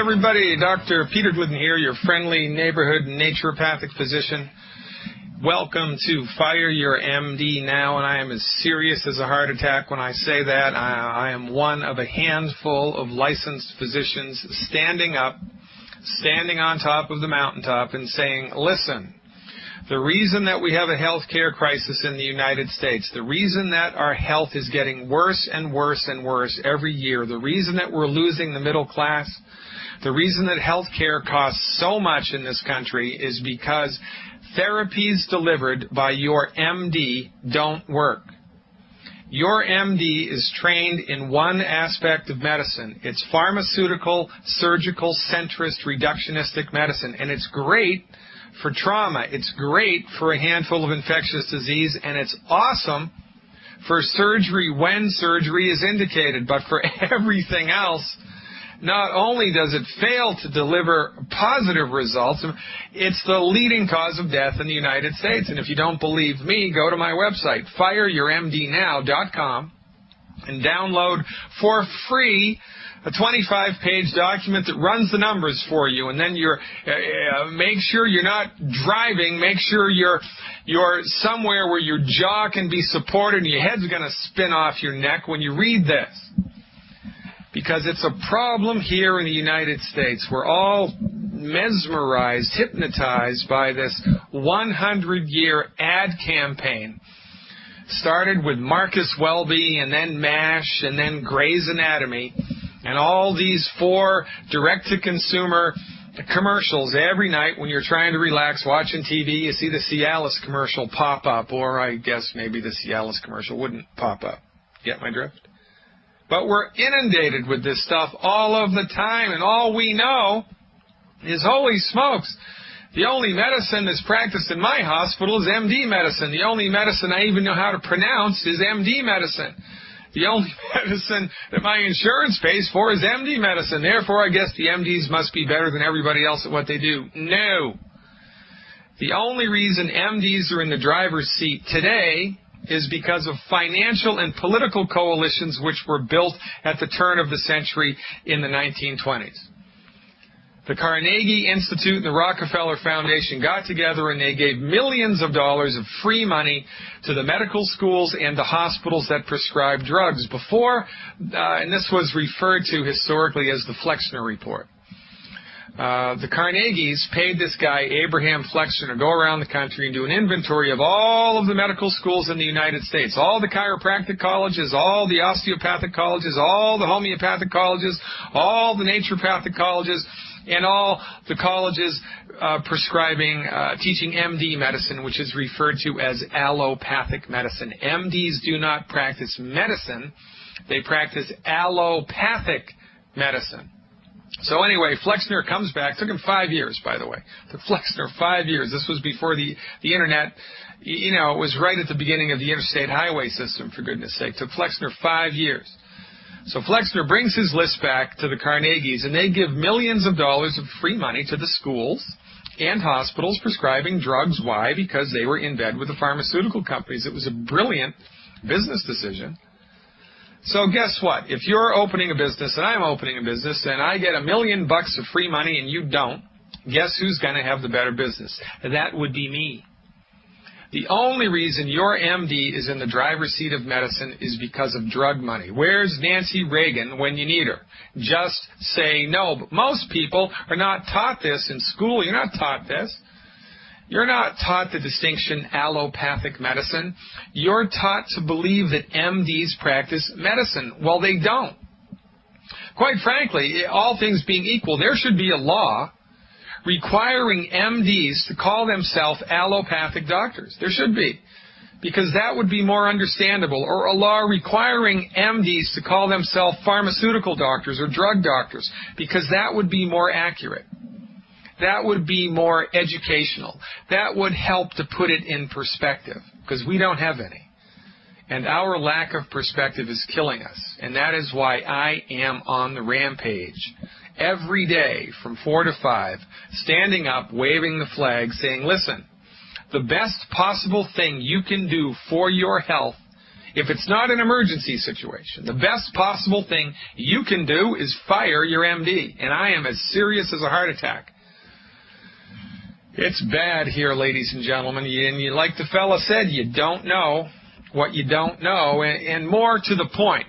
everybody. Dr. Peter Glidden here, your friendly neighborhood naturopathic physician. Welcome to Fire Your MD Now, and I am as serious as a heart attack when I say that. I am one of a handful of licensed physicians standing up, standing on top of the mountaintop and saying, listen, the reason that we have a health care crisis in the United States, the reason that our health is getting worse and worse and worse every year, the reason that we're losing the middle class, the reason that health care costs so much in this country is because therapies delivered by your MD don't work. Your MD is trained in one aspect of medicine. It's pharmaceutical, surgical, centrist, reductionistic medicine, and it's great for trauma. It's great for a handful of infectious disease, and it's awesome for surgery when surgery is indicated. But for everything else, not only does it fail to deliver positive results, it's the leading cause of death in the United States. And if you don't believe me, go to my website, fireyourmdnow.com, and download for free a 25-page document that runs the numbers for you, and then make sure you're not driving. Make sure you're somewhere where your jaw can be supported and your head's going to spin off your neck when you read this. Because it's a problem here in the United States. We're all mesmerized, hypnotized by this 100-year ad campaign. Started with Marcus Welby, and then MASH, and then Grey's Anatomy. And all these 4 direct-to-consumer commercials every night when you're trying to relax watching TV. You see the Cialis commercial pop up, or I guess maybe the Cialis commercial wouldn't pop up. Get my drift? But we're inundated with this stuff all of the time, and all we know is, holy smokes, the only medicine that's practiced in my hospital is MD medicine. The only medicine I even know how to pronounce is MD medicine. The only medicine that my insurance pays for is MD medicine. Therefore, I guess the MDs must be better than everybody else at what they do. No. The only reason MDs are in the driver's seat today is because of financial and political coalitions which were built at the turn of the century in the 1920s. The Carnegie Institute and the Rockefeller Foundation got together and they gave millions of dollars of free money to the medical schools and the hospitals that prescribe drugs before, and this was referred to historically as the Flexner Report. The Carnegies paid this guy, Abraham Flexner, to go around the country and do an inventory of all of the medical schools in the United States, all the chiropractic colleges, all the osteopathic colleges, all the homeopathic colleges, all the naturopathic colleges, and all the colleges teaching MD medicine, which is referred to as allopathic medicine. MDs do not practice medicine. They practice allopathic medicine. So anyway, Flexner comes back. Took him 5 years, by the way. Took Flexner 5 years. This was before the Internet. You know, it was right at the beginning of the interstate highway system, for goodness sake. Took Flexner 5 years. So Flexner brings his list back to the Carnegies, and they give millions of dollars of free money to the schools and hospitals prescribing drugs. Why? Because they were in bed with the pharmaceutical companies. It was a brilliant business decision. So guess what? If you're opening a business and I'm opening a business and I get $1 million of free money and you don't, guess who's going to have the better business? That would be me. The only reason your MD is in the driver's seat of medicine is because of drug money. Where's Nancy Reagan when you need her? Just say no. But most people are not taught this in school. You're not taught this. You're not taught the distinction allopathic medicine. You're taught to believe that MDs practice medicine. Well, they don't. Quite frankly, all things being equal, there should be a law requiring MDs to call themselves allopathic doctors. There should be, because that would be more understandable. Or a law requiring MDs to call themselves pharmaceutical doctors or drug doctors, because that would be more accurate. That would be more educational. That would help to put it in perspective, because we don't have any. And our lack of perspective is killing us. And that is why I am on the rampage every day from 4 to 5, standing up, waving the flag, saying, listen, the best possible thing you can do for your health If it's not an emergency situation, the best possible thing you can do is fire your MD. And I am as serious as a heart attack. It's bad here, ladies and gentlemen. And like the fella said, you don't know what you don't know. And more to the point,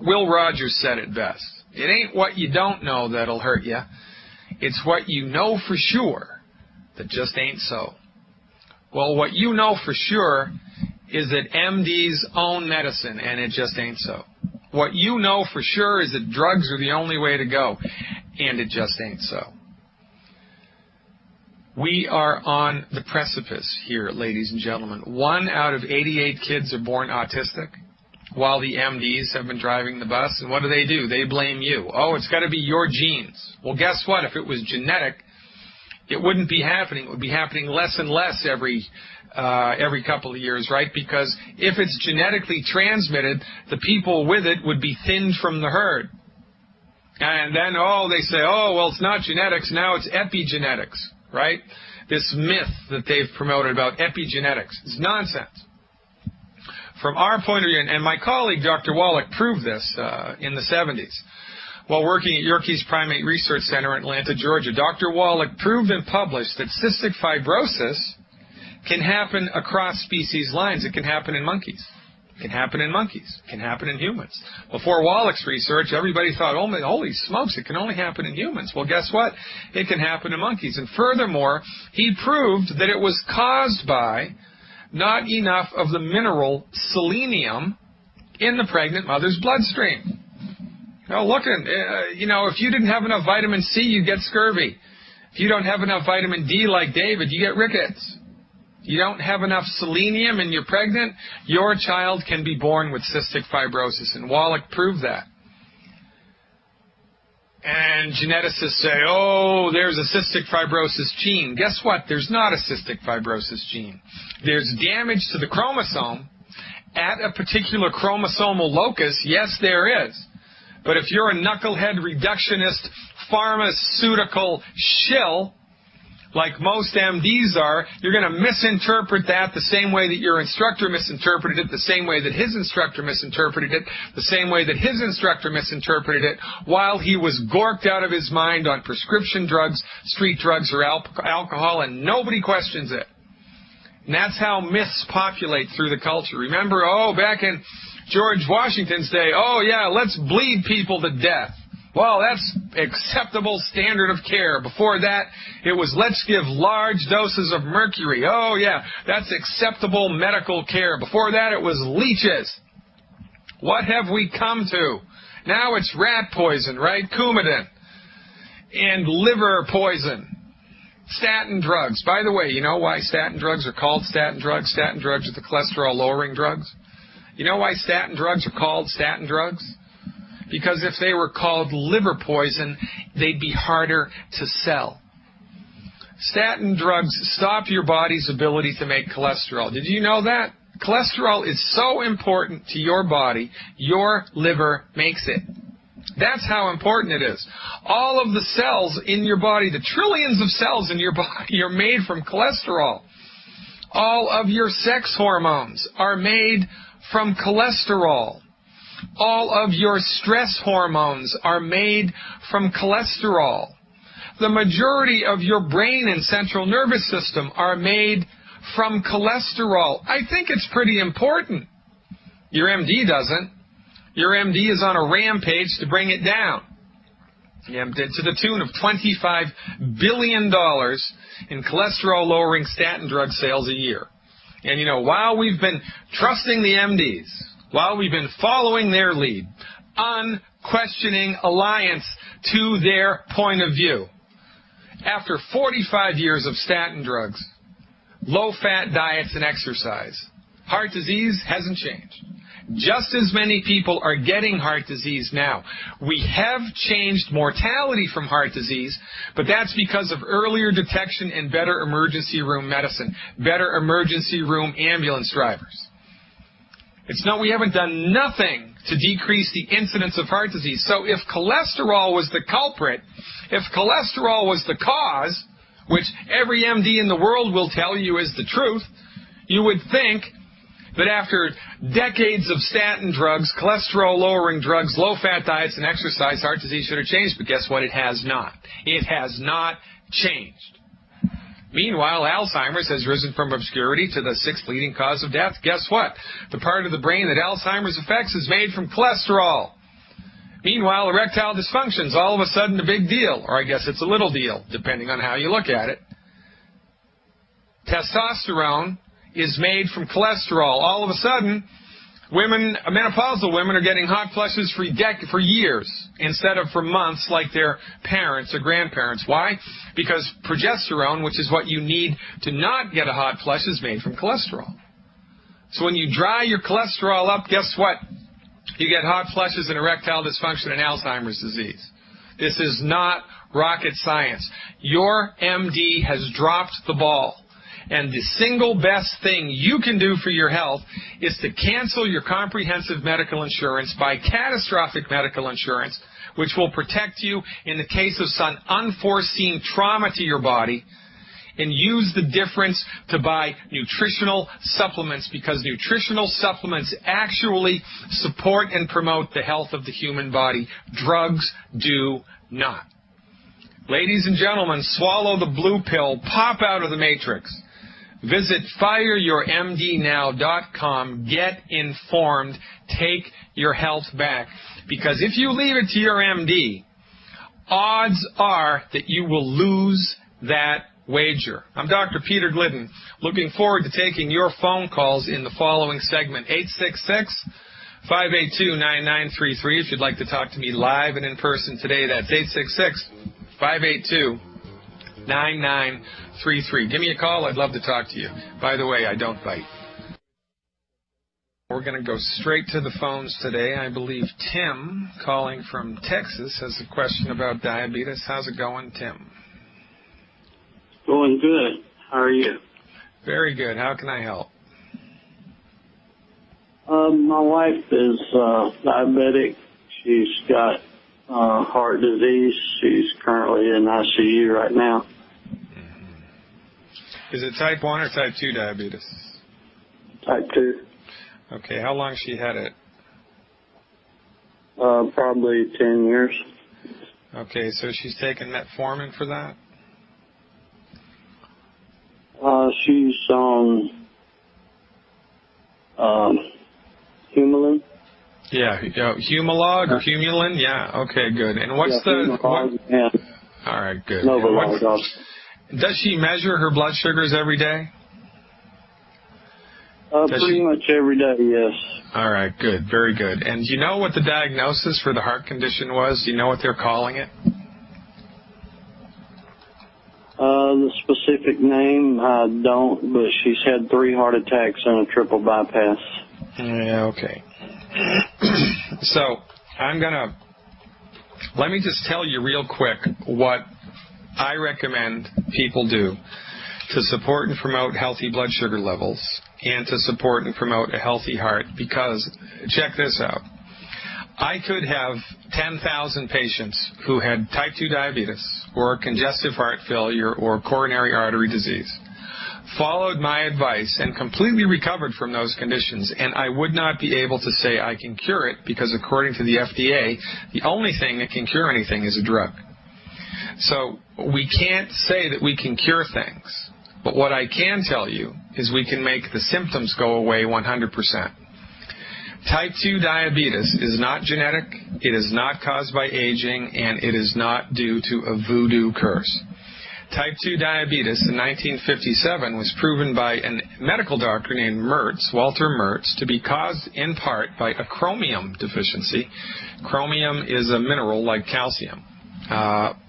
Will Rogers said it best. It ain't what you don't know that'll hurt you. It's what you know for sure that just ain't so. Well, what you know for sure is that MDs own medicine, and it just ain't so. What you know for sure is that drugs are the only way to go, and it just ain't so. We are on the precipice here, ladies and gentlemen. 1 out of 88 kids are born autistic, while the MDs have been driving the bus. And what do? They blame you. Oh, it's got to be your genes. Well, guess what? If it was genetic, it wouldn't be happening. It would be happening less and less every couple of years, right? Because if it's genetically transmitted, the people with it would be thinned from the herd. And then, they say, well, it's not genetics, now it's epigenetics, right? This myth that they've promoted about epigenetics is nonsense. From our point of view, and my colleague, Dr. Wallach, proved this in the 70s. While working at Yerkes Primate Research Center in Atlanta, Georgia, Dr. Wallach proved and published that cystic fibrosis can happen across species lines. It can happen in monkeys. It can happen in monkeys. It can happen in humans. Before Wallach's research, everybody thought, holy smokes, it can only happen in humans. Well, guess what? It can happen in monkeys. And furthermore, he proved that it was caused by not enough of the mineral selenium in the pregnant mother's bloodstream. Now, if you didn't have enough vitamin C, you get scurvy. If you don't have enough vitamin D like David, you get rickets. You don't have enough selenium and you're pregnant, your child can be born with cystic fibrosis. And Wallach proved that. And geneticists say, there's a cystic fibrosis gene. Guess what? There's not a cystic fibrosis gene. There's damage to the chromosome at a particular chromosomal locus. Yes, there is. But if you're a knucklehead reductionist pharmaceutical shill, like most MDs are, you're going to misinterpret that the same way that your instructor misinterpreted it, the same way that his instructor misinterpreted it, the same way that his instructor misinterpreted it, while he was gorked out of his mind on prescription drugs, street drugs, or alcohol, and nobody questions it. And that's how myths populate through the culture. Remember, back in George Washington's day, let's bleed people to death. Well, that's acceptable standard of care. Before that, it was let's give large doses of mercury. That's acceptable medical care. Before that, it was leeches. What have we come to? Now it's rat poison, right? Coumadin. And liver poison. Statin drugs. By the way, you know why statin drugs are called statin drugs? Statin drugs are the cholesterol-lowering drugs. You know why statin drugs are called statin drugs? Because if they were called liver poison, they'd be harder to sell. Statin drugs stop your body's ability to make cholesterol. Did you know that? Cholesterol is so important to your body, your liver makes it. That's how important it is. All of the cells in your body, the trillions of cells in your body, are made from cholesterol. All of your sex hormones are made from cholesterol. All of your stress hormones are made from cholesterol. The majority of your brain and central nervous system are made from cholesterol. I think it's pretty important. Your MD doesn't. Your MD is on a rampage to bring it down. To the tune of $25 billion in cholesterol-lowering statin drug sales a year. And, while we've been trusting the MDs, while we've been following their lead, unquestioning alliance to their point of view, after 45 years of statin drugs, low-fat diets and exercise, heart disease hasn't changed. Just as many people are getting heart disease now. We have changed mortality from heart disease, but that's because of earlier detection and better emergency room medicine, better emergency room ambulance drivers. We haven't done nothing to decrease the incidence of heart disease. So if cholesterol was the culprit, if cholesterol was the cause, which every MD in the world will tell you is the truth, you would think that after decades of statin drugs, cholesterol-lowering drugs, low-fat diets, and exercise, heart disease should have changed. But guess what? It has not. It has not changed. Meanwhile, Alzheimer's has risen from obscurity to the 6th leading cause of death. Guess what? The part of the brain that Alzheimer's affects is made from cholesterol. Meanwhile, erectile dysfunction is all of a sudden a big deal, or I guess it's a little deal, depending on how you look at it. Testosterone is made from cholesterol. All of a sudden, menopausal women are getting hot flushes for years instead of for months like their parents or grandparents. Why? Because progesterone, which is what you need to not get a hot flush, is made from cholesterol. So when you dry your cholesterol up, guess what? You get hot flushes and erectile dysfunction and Alzheimer's disease. This is not rocket science. Your MD has dropped the ball. And the single best thing you can do for your health is to cancel your comprehensive medical insurance, buy catastrophic medical insurance, which will protect you in the case of some unforeseen trauma to your body, and use the difference to buy nutritional supplements, because nutritional supplements actually support and promote the health of the human body. Drugs do not. Ladies and gentlemen, swallow the blue pill, pop out of the matrix. Visit fireyourmdnow.com. Get informed. Take your health back. Because if you leave it to your MD, odds are that you will lose that wager. I'm Dr. Peter Glidden, looking forward to taking your phone calls in the following segment. 866-582-9933. If you'd like to talk to me live and in person today, that's 866-582-9933. Give me a call. I'd love to talk to you. By the way, I don't bite. We're going to go straight to the phones today. I believe Tim, calling from Texas, has a question about diabetes. How's it going, Tim? Going good. How are you? Very good. How can I help? My wife is diabetic. She's got heart disease. She's currently in ICU right now. Is it type 1 or type 2 diabetes? Type 2. Okay, how long has she had it? Probably 10 years. Okay, so she's taking metformin for that? She's on Humulin. Yeah, Humalog or Humulin? Yeah, okay, good. And what's all right, good. Does she measure her blood sugars every day? Pretty much every day, yes. All right, good, very good. And do you know what the diagnosis for the heart condition was? Do you know what they're calling it? The specific name, I don't, but she's had 3 heart attacks and a triple bypass. Yeah, okay. So, let me just tell you real quick what I recommend people do to support and promote healthy blood sugar levels and to support and promote a healthy heart, because, check this out, I could have 10,000 patients who had type 2 diabetes or congestive heart failure or coronary artery disease, followed my advice and completely recovered from those conditions, and I would not be able to say I can cure it, because according to the FDA, the only thing that can cure anything is a drug. So we can't say that we can cure things, but what I can tell you is we can make the symptoms go away 100%. Type 2 diabetes is not genetic, it is not caused by aging, and it is not due to a voodoo curse. Type 2 diabetes in 1957 was proven by a medical doctor named Walter Mertz, to be caused in part by a chromium deficiency. Chromium is a mineral like calcium.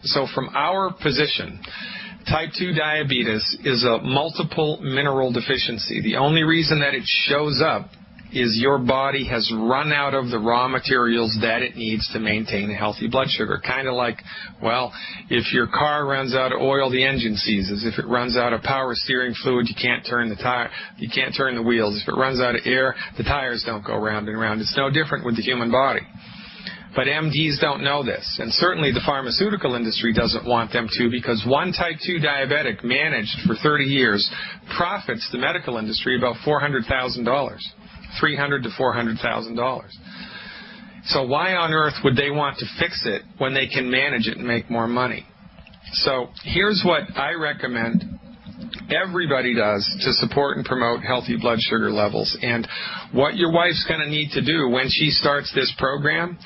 So from our position, type 2 diabetes is a multiple mineral deficiency. The only reason that it shows up is your body has run out of the raw materials that it needs to maintain a healthy blood sugar. Kind of like, well, if your car runs out of oil, the engine seizes. If it runs out of power steering fluid, you can't turn the wheels. If it runs out of air, the tires don't go round and round. It's no different with the human body. But MDs don't know this, and certainly the pharmaceutical industry doesn't want them to, because one type 2 diabetic managed for 30 years profits the medical industry about $400,000, $300,000 to $400,000. So why on earth would they want to fix it when they can manage it and make more money? So here's what I recommend everybody does to support and promote healthy blood sugar levels. And what your wife's going to need to do when she starts this program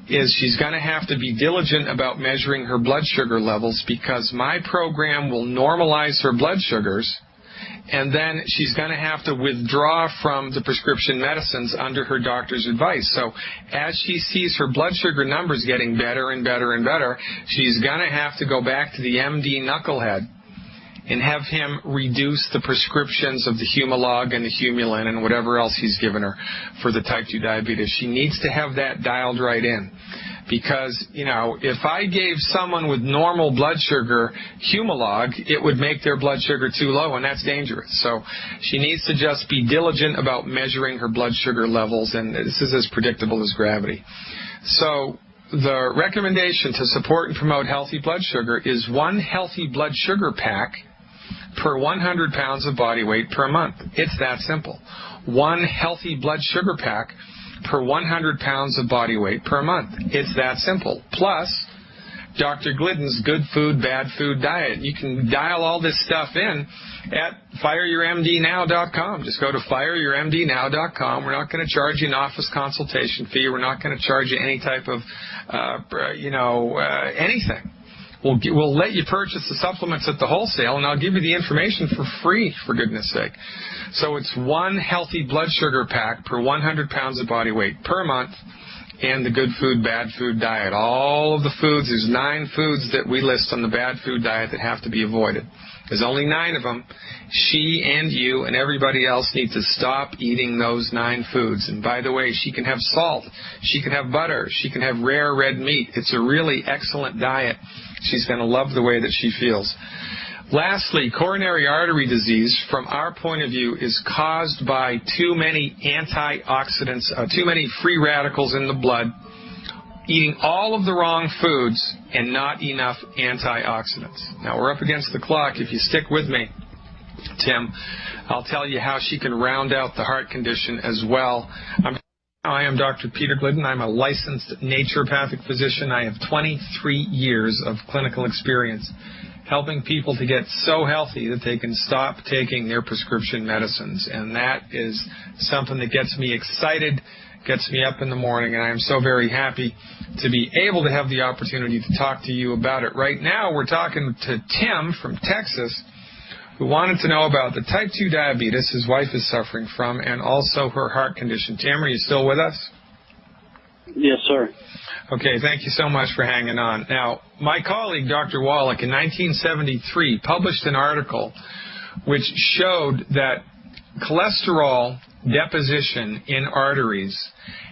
is she's going to have to be diligent about measuring her blood sugar levels, because my program will normalize her blood sugars, and then she's going to have to withdraw from the prescription medicines under her doctor's advice. So as she sees her blood sugar numbers getting better and better and better, she's going to have to go back to the MD knucklehead and have him reduce the prescriptions of the Humalog and the Humulin and whatever else he's given her for the type 2 diabetes. She needs to have that dialed right in. Because, you know, if I gave someone with normal blood sugar Humalog, it would make their blood sugar too low, and that's dangerous. So she needs to just be diligent about measuring her blood sugar levels, and this is as predictable as gravity. So the recommendation to support and promote healthy blood sugar is one healthy blood sugar pack per 100 pounds of body weight per month. It's that simple. One healthy blood sugar pack per 100 pounds of body weight per month. It's that simple. Plus, Dr. Glidden's Good Food, Bad Food Diet. You can dial all this stuff in at fireyourmdnow.com. Just go to fireyourmdnow.com. We're not going to charge you an office consultation fee. We're not going to charge you any type of, anything. We'll let you purchase the supplements at the wholesale, and I'll give you the information for free, for goodness sake. So it's one healthy blood sugar pack per 100 pounds of body weight per month, and the Good Food, Bad Food Diet. All of the foods, there's 9 foods that we list on the bad food diet that have to be avoided. There's only 9 of them. She and you and everybody else need to stop eating those 9 foods. And by the way, she can have salt, she can have butter, she can have rare red meat. It's a really excellent diet. She's going to love the way that she feels. Lastly, coronary artery disease, from our point of view, is caused by too many antioxidants, too many free radicals in the blood, eating all of the wrong foods, and not enough antioxidants. Now, we're up against the clock. If you stick with me, Tim, I'll tell you how she can round out the heart condition as well. I am Dr. Peter Glidden. I'm a licensed naturopathic physician. I have 23 years of clinical experience helping people to get so healthy that they can stop taking their prescription medicines. And that is something that gets me excited, gets me up in the morning, and I am so very happy to be able to have the opportunity to talk to you about it. Right now, we're talking to Tim from Texas, who wanted to know about the type 2 diabetes his wife is suffering from, and also her heart condition. Tim, are you still with us? Yes, sir. Okay, thank you so much for hanging on. Now, my colleague, Dr. Wallach, in 1973, published an article which showed that cholesterol deposition in arteries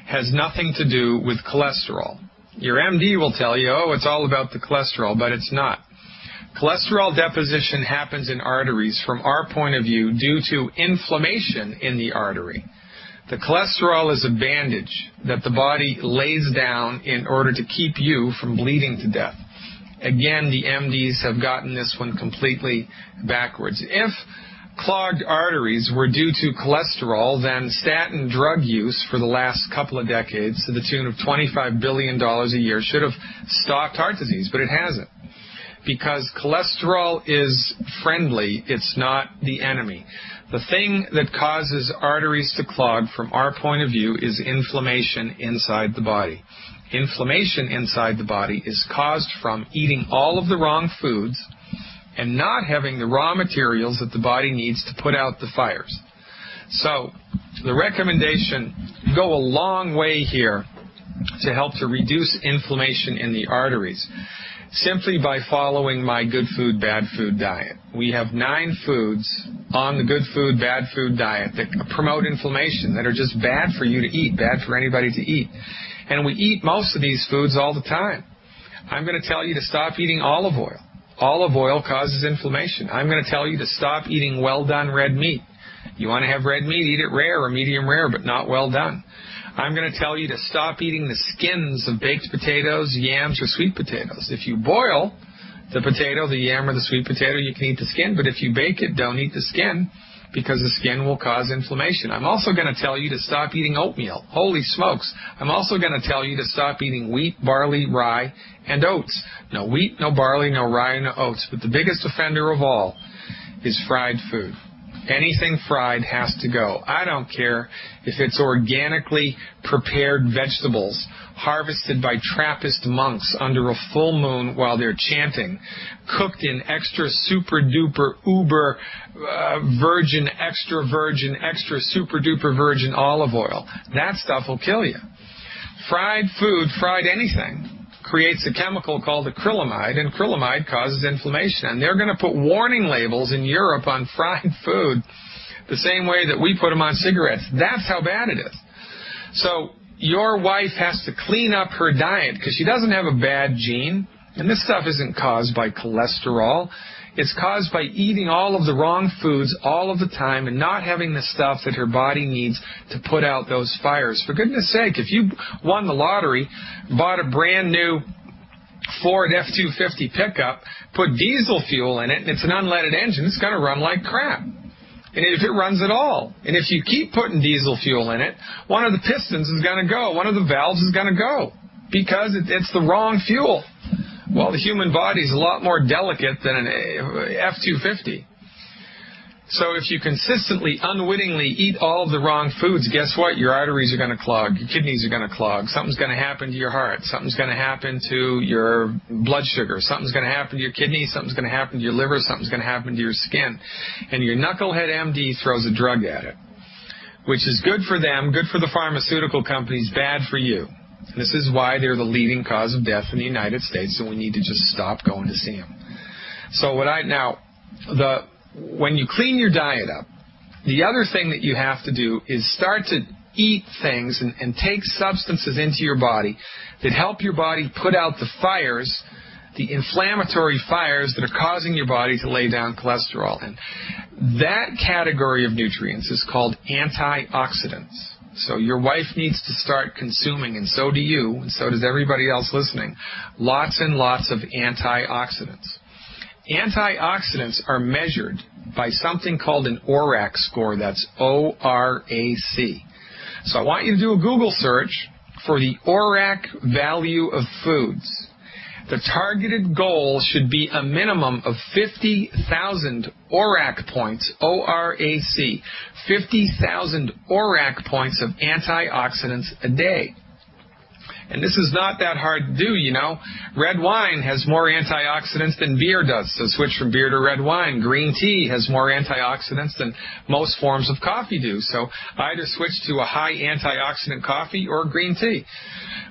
has nothing to do with cholesterol. Your MD will tell you, oh, it's all about the cholesterol, but it's not. Cholesterol deposition happens in arteries, from our point of view, due to inflammation in the artery. The cholesterol is a bandage that the body lays down in order to keep you from bleeding to death. Again, the MDs have gotten this one completely backwards. If clogged arteries were due to cholesterol, then statin drug use for the last couple of decades, to the tune of $25 billion a year, should have stopped heart disease, but it hasn't. Because cholesterol is friendly, it's not the enemy. The thing that causes arteries to clog, from our point of view, is inflammation inside the body. Inflammation inside the body is caused from eating all of the wrong foods and not having the raw materials that the body needs to put out the fires. So the recommendation go a long way here to help to reduce inflammation in the arteries, simply by following my Good Food, Bad Food Diet. We have 9 foods on the Good Food, Bad Food Diet that promote inflammation, that are just bad for you to eat, bad for anybody to eat. And we eat most of these foods all the time. I'm going to tell you to stop eating olive oil. Olive oil causes inflammation. I'm going to tell you to stop eating well-done red meat. You want to have red meat, eat it rare or medium rare, but not well done. I'm going to tell you to stop eating the skins of baked potatoes, yams, or sweet potatoes. If you boil the potato, the yam, or the sweet potato, you can eat the skin, but if you bake it, don't eat the skin, because the skin will cause inflammation. I'm also going to tell you to stop eating oatmeal. Holy smokes. I'm also going to tell you to stop eating wheat, barley, rye, and oats. No wheat, no barley, no rye, no oats. But the biggest offender of all is fried food. Anything fried has to go. I don't care if it's organically prepared vegetables harvested by Trappist monks under a full moon while they're chanting, cooked in extra super duper uber virgin, extra super duper virgin olive oil. That stuff will kill you. Fried food, fried anything, creates a chemical called acrylamide, and acrylamide causes inflammation. And they're going to put warning labels in Europe on fried food the same way that we put them on cigarettes. That's how bad it is. So your wife has to clean up her diet because she doesn't have a bad gene. And this stuff isn't caused by cholesterol. It's caused by eating all of the wrong foods all of the time and not having the stuff that her body needs to put out those fires. For goodness sake, if you won the lottery, bought a brand new Ford F-250 pickup, put diesel fuel in it, and it's an unleaded engine, it's going to run like crap. And if it runs at all. And if you keep putting diesel fuel in it, one of the pistons is going to go. One of the valves is going to go because it's the wrong fuel. Well, the human body is a lot more delicate than an F-250. So if you consistently, unwittingly eat all of the wrong foods, guess what? Your arteries are going to clog. Your kidneys are going to clog. Something's going to happen to your heart. Something's going to happen to your blood sugar. Something's going to happen to your kidneys. Something's going to happen to your liver. Something's going to happen to your skin. And your knucklehead MD throws a drug at it, which is good for them, good for the pharmaceutical companies, bad for you. And this is why they're the leading cause of death in the United States, and we need to just stop going to see them. So when you clean your diet up, the other thing that you have to do is start to eat things and take substances into your body that help your body put out the fires, the inflammatory fires that are causing your body to lay down cholesterol. And that category of nutrients is called antioxidants. So your wife needs to start consuming, and so do you, and so does everybody else listening, lots and lots of antioxidants. Antioxidants are measured by something called an ORAC score. That's O-R-A-C. So I want you to do a Google search for the ORAC value of foods. The targeted goal should be a minimum of 50,000 ORAC points, O-R-A-C, 50,000 ORAC points of antioxidants a day. And this is not that hard to do, you know. Red wine has more antioxidants than beer does, so switch from beer to red wine. Green tea has more antioxidants than most forms of coffee do, so either switch to a high antioxidant coffee or green tea.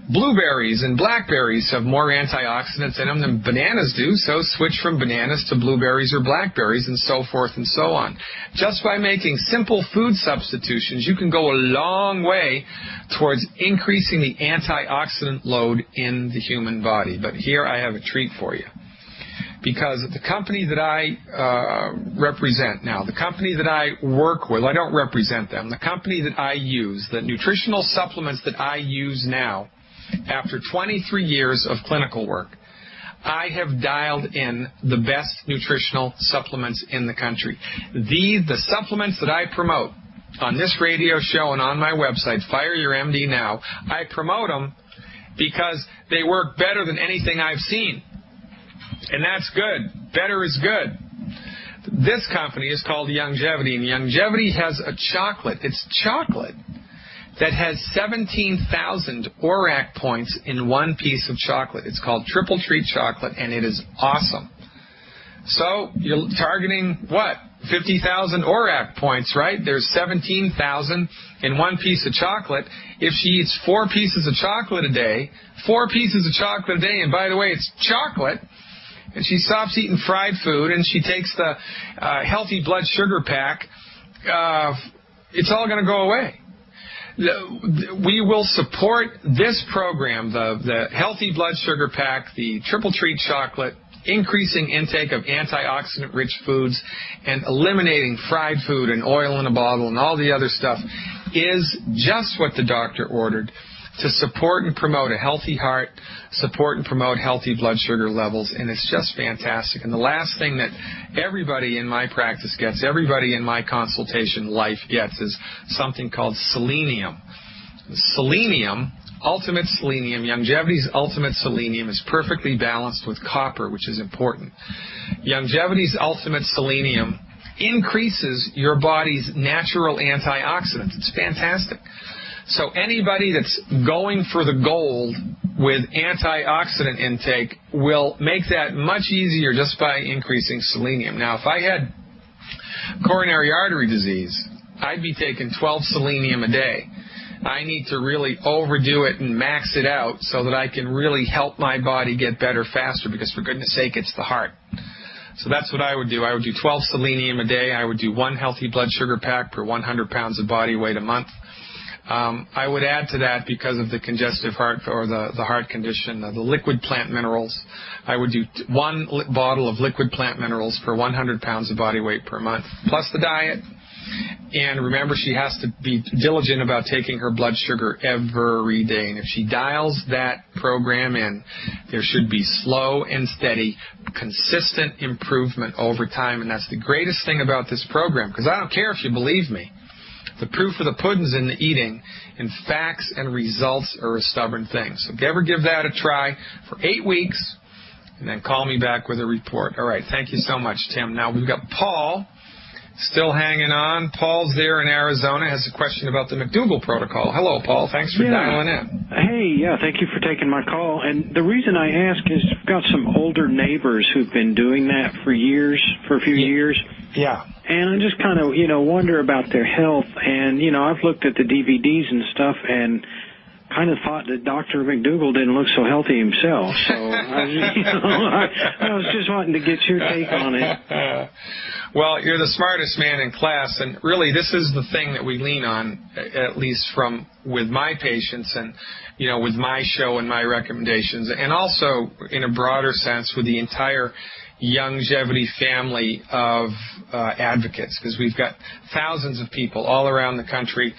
Blueberries and blackberries have more antioxidants in them than bananas do, so switch from bananas to blueberries or blackberries, and so forth and so on. Just by making simple food substitutions, you can go a long way towards increasing the antioxidant load in the human body. But here I have a treat for you. Because the company that I represent now, the company that I work with, I don't represent them, the company that I use, the nutritional supplements that I use now, after 23 years of clinical work, I have dialed in the best nutritional supplements in the country. The supplements that I promote on this radio show and on my website, Fire Your MD Now, I promote them because they work better than anything I've seen. And that's good. Better is good. This company is called Longevity, and Longevity has a chocolate. It's chocolate that has 17,000 ORAC points in one piece of chocolate. It's called Triple Treat Chocolate, and it is awesome. So you're targeting, what, 50,000 ORAC points, right? There's 17,000 in one piece of chocolate. If she eats 4 pieces of chocolate a day, 4 pieces of chocolate a day, and by the way, it's chocolate, and she stops eating fried food, and she takes the healthy blood sugar pack, it's all going to go away. We will support this program, the Healthy Blood Sugar Pack, the Triple Treat Chocolate, increasing intake of antioxidant-rich foods, and eliminating fried food and oil in a bottle and all the other stuff is just what the doctor ordered to support and promote a healthy heart, support and promote healthy blood sugar levels, and it's just fantastic. And the last thing that everybody in my practice gets, everybody in my consultation life gets, is something called selenium. Selenium, ultimate selenium, Youngevity's ultimate selenium, is perfectly balanced with copper, which is important. Youngevity's ultimate selenium increases your body's natural antioxidants. It's fantastic. So anybody that's going for the gold with antioxidant intake will make that much easier just by increasing selenium. Now, if I had coronary artery disease, I'd be taking 12 selenium a day. I need to really overdo it and max it out so that I can really help my body get better faster, because for goodness sake, it's the heart. So that's what I would do. I would do 12 selenium a day. I would do 1 healthy blood sugar pack per 100 pounds of body weight a month. I would add to that, because of the congestive heart or the heart condition, the liquid plant minerals. I would do 1 bottle of liquid plant minerals per 100 pounds of body weight per month, plus the diet. And remember, she has to be diligent about taking her blood sugar every day. And if she dials that program in, there should be slow and steady, consistent improvement over time. And that's the greatest thing about this program, because I don't care if you believe me. The proof of the pudding's in the eating, and facts and results are a stubborn thing. So ever give that a try for 8 weeks, and then call me back with a report. All right, thank you so much, Tim. Now we've got Paul still hanging on. Paul's there in Arizona, has a question about the McDougall protocol. Hello, Paul. Thanks for dialing in. Hey, thank you for taking my call. And the reason I ask is I've got some older neighbors who've been doing that for a few years. Yeah. And I just kind of, wonder about their health. And, I've looked at the DVDs and stuff and kind of thought that Dr. McDougall didn't look so healthy himself. So I was just wanting to get your take on it. Well, you're the smartest man in class, and really this is the thing that we lean on, at least with my patients and, with my show and my recommendations, and also in a broader sense with the entire Youngevity family of advocates, because we've got thousands of people all around the country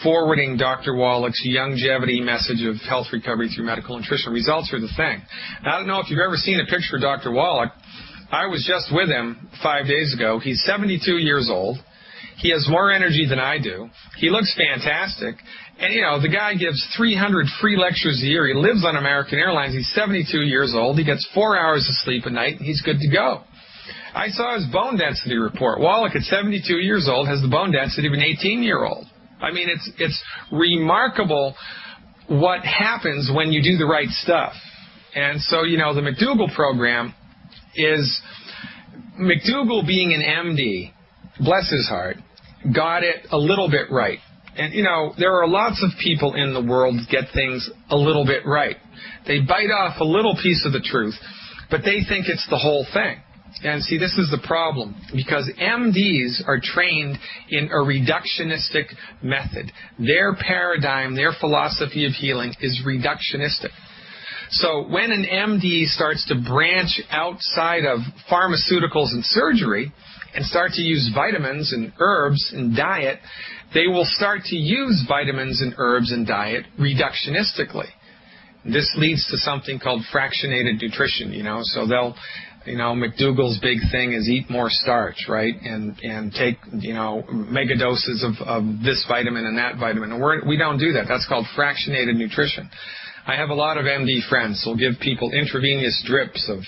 forwarding Dr. Wallach's Youngevity message of health recovery through medical nutrition. Results are the thing. Now, I don't know if you've ever seen a picture of Dr. Wallach. I was just with him 5 days ago. He's 72 years old. He has more energy than I do. He looks fantastic. And, the guy gives 300 free lectures a year. He lives on American Airlines. He's 72 years old. He gets 4 hours of sleep a night, and he's good to go. I saw his bone density report. Wallach, at 72 years old, has the bone density of an 18-year-old. I mean, it's remarkable what happens when you do the right stuff. And so, the McDougall program is, McDougall being an MD, bless his heart, got it a little bit right. And, there are lots of people in the world that get things a little bit right. They bite off a little piece of the truth, but they think it's the whole thing. And see, this is the problem, because MDs are trained in a reductionistic method. Their paradigm, their philosophy of healing is reductionistic. So when an MD starts to branch outside of pharmaceuticals and surgery and start to use vitamins and herbs and diet, they will start to use vitamins and herbs and diet reductionistically. This leads to something called fractionated nutrition, so they'll, McDougall's big thing is eat more starch, right? And take, mega doses of this vitamin and that vitamin. And we don't do that. That's called fractionated nutrition. I have a lot of MD friends who'll give people intravenous drips of,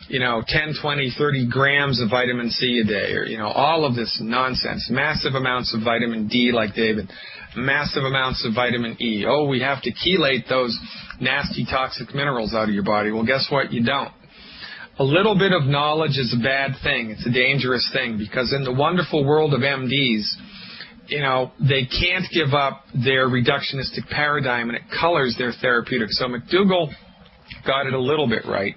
10, 20, 30 grams of vitamin C a day, or, all of this nonsense. Massive amounts of vitamin D, like David. Massive amounts of vitamin E. Oh, we have to chelate those nasty toxic minerals out of your body. Well, guess what? You don't. A little bit of knowledge is a bad thing. It's a dangerous thing, because in the wonderful world of MDs, they can't give up their reductionistic paradigm, and it colors their therapeutics. So McDougall got it a little bit right,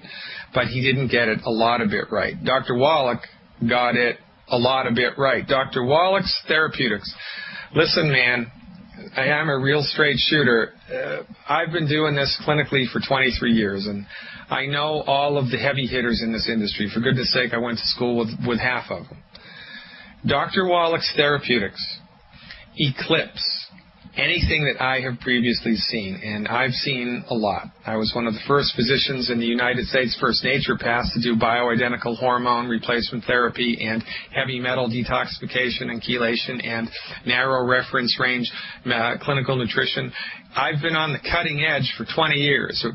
but he didn't get it a lot of bit right. Dr. Wallach got it a lot of bit right. Dr. Wallach's therapeutics. Listen, man, I am a real straight shooter. I've been doing this clinically for 23 years, and I know all of the heavy hitters in this industry. For goodness sake, I went to school with half of them. Dr. Wallach's therapeutics eclipse anything that I have previously seen, and I've seen a lot. I was one of the first physicians in the United States, first naturopaths, to do bioidentical hormone replacement therapy and heavy metal detoxification and chelation and narrow reference range clinical nutrition. I've been on the cutting edge for 20 years,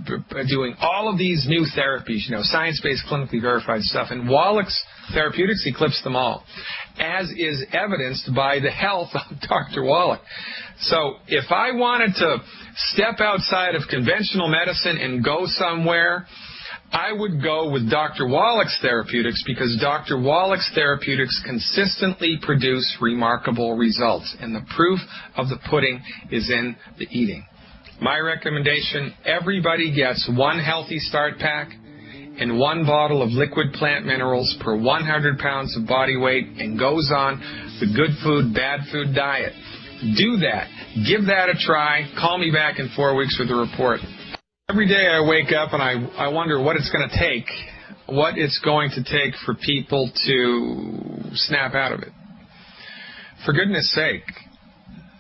doing all of these new therapies, science-based, clinically verified stuff, and Wallach's Therapeutics eclipsed them all, as is evidenced by the health of Dr. Wallach. So if I wanted to step outside of conventional medicine and go somewhere, I would go with Dr. Wallach's therapeutics, because Dr. Wallach's therapeutics consistently produce remarkable results, and the proof of the pudding is in the eating. My recommendation, everybody gets 1 Healthy Start Pack and 1 bottle of liquid plant minerals per 100 pounds of body weight, and goes on the good food, bad food diet. Do that. Give that a try. Call me back in 4 weeks with a report. Every day I wake up and I wonder what it's going to take, for people to snap out of it. For goodness sake,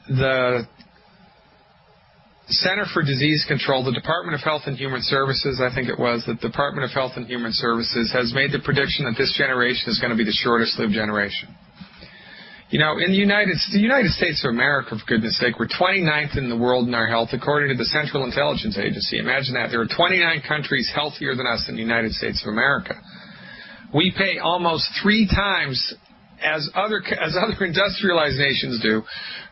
the Center for Disease Control, the Department of Health and Human Services, I think it was, the Department of Health and Human Services has made the prediction that this generation is going to be the shortest-lived generation. In the United States of America, for goodness sake, we're 29th in the world in our health, according to the Central Intelligence Agency. Imagine that. There are 29 countries healthier than us in the United States of America. We pay almost 3 times as other industrialized nations do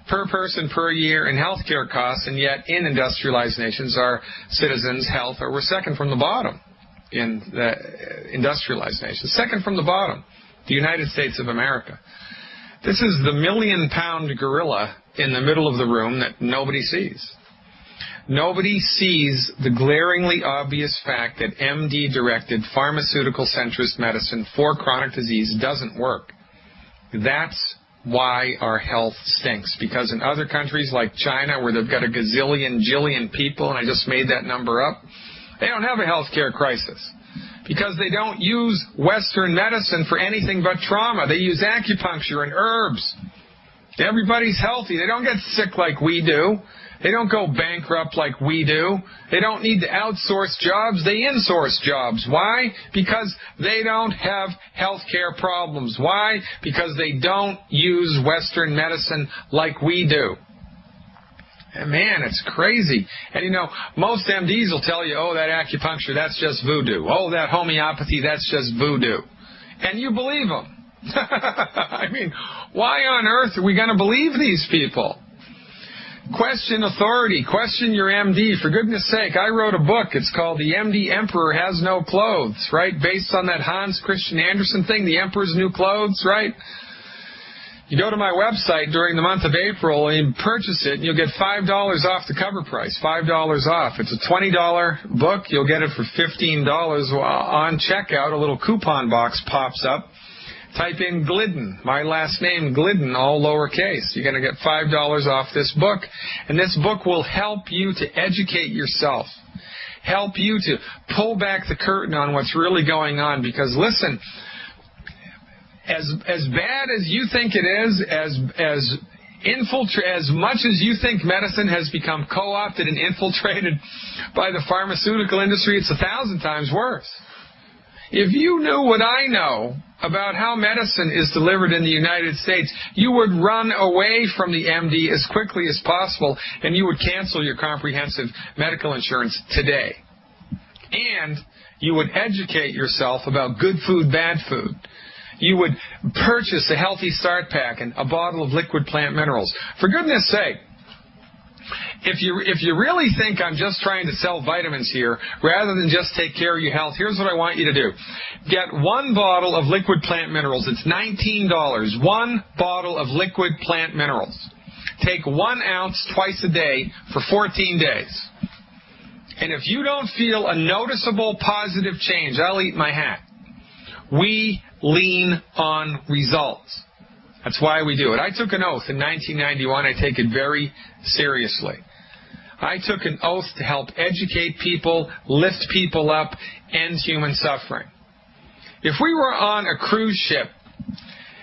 per person per year in healthcare costs, and yet in industrialized nations, our citizens' health, we're second from the bottom in the industrialized nations. Second from the bottom, the United States of America. This is the million-pound gorilla in the middle of the room that nobody sees. Nobody sees the glaringly obvious fact that MD-directed pharmaceutical centrist medicine for chronic disease doesn't work. That's why our health stinks. Because in other countries like China, where they've got a jillion people, and I just made that number up, they don't have a health care crisis. Because they don't use Western medicine for anything but trauma. They use acupuncture and herbs. Everybody's healthy. They don't get sick like we do. They don't go bankrupt like we do. They don't need to outsource jobs. They insource jobs. Why? Because they don't have health care problems. Why? Because they don't use Western medicine like we do. And man, it's crazy. And most MDs will tell you, oh, that acupuncture, that's just voodoo. Oh, that homeopathy, that's just voodoo. And you believe them. I mean, why on earth are we going to believe these people? Question authority. Question your MD. For goodness sake, I wrote a book. It's called The MD Emperor Has No Clothes, right? Based on that Hans Christian Andersen thing, The Emperor's New Clothes, right? You go to my website during the month of April and you purchase it, and you'll get $5 off the cover price. $5 off. It's a $20 book. You'll get it for $15 on checkout. A little coupon box pops up. Type in Glidden, my last name, Glidden, all lowercase. You're going to get $5 off this book. And this book will help you to educate yourself, help you to pull back the curtain on what's really going on. Because, listen, as bad as you think it is, as much as you think medicine has become co-opted and infiltrated by the pharmaceutical industry, it's 1,000 times worse. If you knew what I know about how medicine is delivered in the United States, you would run away from the MD as quickly as possible, and you would cancel your comprehensive medical insurance today. And you would educate yourself about good food, bad food. You would purchase a Healthy Start Pack and a bottle of liquid plant minerals. For goodness sake, if you really think I'm just trying to sell vitamins here, rather than just take care of your health, here's what I want you to do. Get 1 bottle of liquid plant minerals. It's $19. 1 bottle of liquid plant minerals. Take 1 ounce twice a day for 14 days. And if you don't feel a noticeable positive change, I'll eat my hat. We lean on results. That's why we do it. I took an oath in 1991. I take it very seriously. I took an oath to help educate people, lift people up, end human suffering. If we were on a cruise ship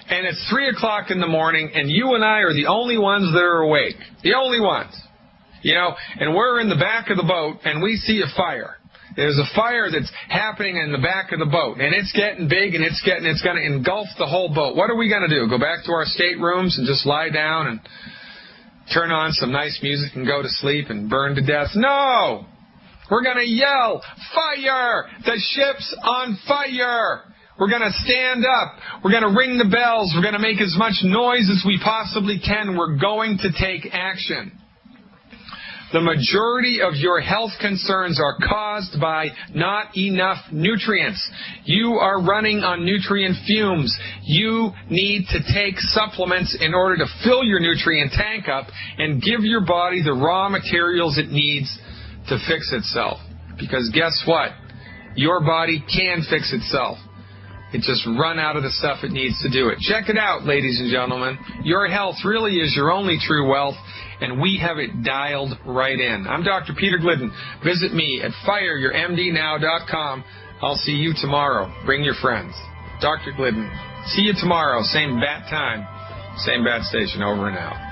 and it's 3 o'clock in the morning, and you and I are the only ones that are awake. The only ones. You know, and we're in the back of the boat, and we see a fire. There's a fire that's happening in the back of the boat, and it's getting big, and it's going to engulf the whole boat. What are we going to do? Go back to our staterooms and just lie down and turn on some nice music and go to sleep and burn to death? No! We're going to yell, "Fire! The ship's on fire!" We're going to stand up. We're going to ring the bells. We're going to make as much noise as we possibly can. We're going to take action. The majority of your health concerns are caused by not enough nutrients. You are running on nutrient fumes. You need to take supplements in order to fill your nutrient tank up and give your body the raw materials it needs to fix itself. Because guess what? Your body can fix itself. It just run out of the stuff it needs to do it. Check it out, ladies and gentlemen. Your health really is your only true wealth, and we have it dialed right in. I'm Dr. Peter Glidden. Visit me at fireyourmdnow.com. I'll see you tomorrow. Bring your friends. Dr. Glidden. See you tomorrow. Same bat time, same bat station. Over and out.